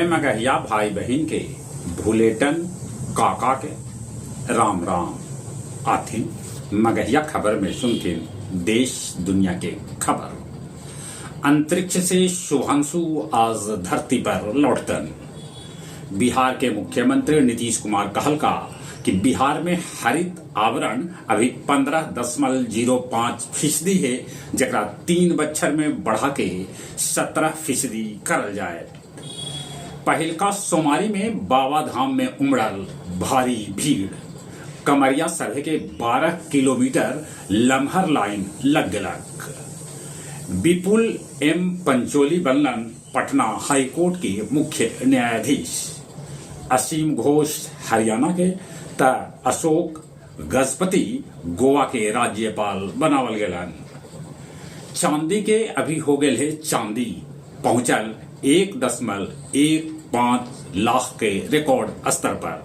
मगहिया भाई बहन के भूलेटन काका के राम राम आथिन मगहिया खबर में सुनथिन देश दुनिया के खबर। अंतरिक्ष से शुभांशु आज धरती पर लौटतन। बिहार के मुख्यमंत्री नीतीश कुमार कहलका कि बिहार में हरित आवरण अभी 15.05% है, जरा 3 बछर में बढ़ा के 17% करल जाए। पहिलका सोमवारी में बाबा धाम में उमड़ल भारी भीड़, कमरिया सभे के 12 किलोमीटर लम्हर लाइन लग गलक। विपुल एम पंचोली बनलन पटना हाईकोर्ट के मुख्य न्यायाधीश। असीम घोष हरियाणा के त अशोक गजपति गोवा के राज्यपाल बनावल गेलन। चांदी के अभी हो गए है चांदी पहुंचल 1.15 लाख के रिकॉर्ड स्तर पर।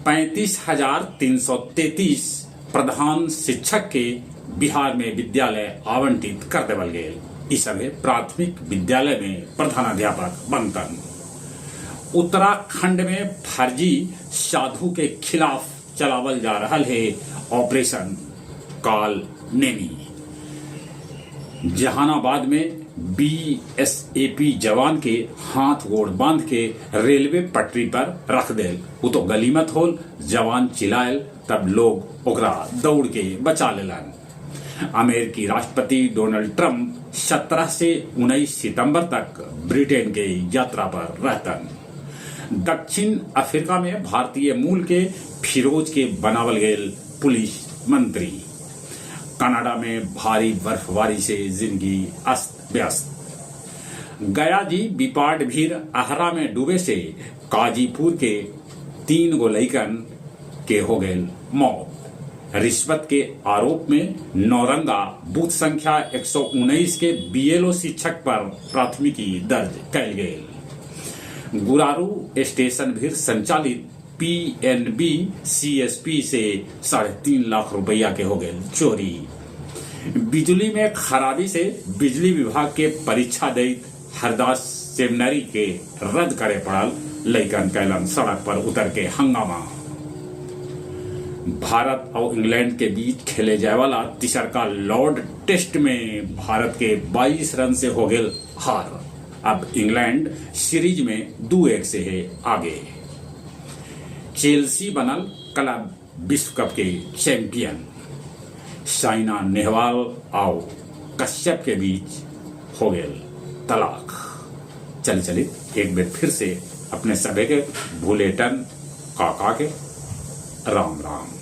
35,333 प्रधान शिक्षक के बिहार में विद्यालय आवंटित कर देवल गए। इस सभी प्राथमिक विद्यालय में प्रधानाध्यापक बनतन। उत्तराखंड में फर्जी साधु के खिलाफ चलावल जा रहा है ऑपरेशन काल नेमी। जहानाबाद में बीएसएपी जवान के हाथ गोड़ बांध के रेलवे पटरी पर रख देल। वो तो गलीमत होल, जवान चिल्लायल, तब लोग ओकरा दौड़ के बचा लेलन। अमेरिकी राष्ट्रपति डोनाल्ड ट्रंप 17 से 19 सितंबर तक ब्रिटेन के यात्रा पर रहतन। दक्षिण अफ्रीका में भारतीय मूल के फिरोज के बनावल गेल पुलिस मंत्री। कनाडा में भारी बर्फबारी से जिंदगी अस्त व्यस्त। गया जी बिपाट भीड़ अहरा में डूबे से काजीपुर के 3 गो लइकन के हो गए मौत। रिश्वत के आरोप में नौरंगा बूथ संख्या 119 के बीएलओ शिक्षक पर प्राथमिकी दर्ज कैल गए। गुरारू स्टेशन भी संचालित पीएनबी सीएसपी से 3.5 लाख रुपया के हो गए चोरी। बिजली में खराबी से बिजली विभाग के परीक्षा दैत हरदास सेमिनरी के रद्द करे पड़ल। लइकन कैलन सड़क पर उतर के हंगामा। भारत और इंग्लैंड के बीच खेले जाए वाला तीसरका लॉर्ड टेस्ट में भारत के 22 रन से हो गए हार। अब इंग्लैंड सीरीज में 2-1 से है आगे। चेल्सी बनल क्लब विश्व कप के चैंपियन। साइना नेहवाल और कश्यप के बीच हो गए तलाक। चलित एक बार फिर से अपने सभी के भूलेटन काका के राम राम।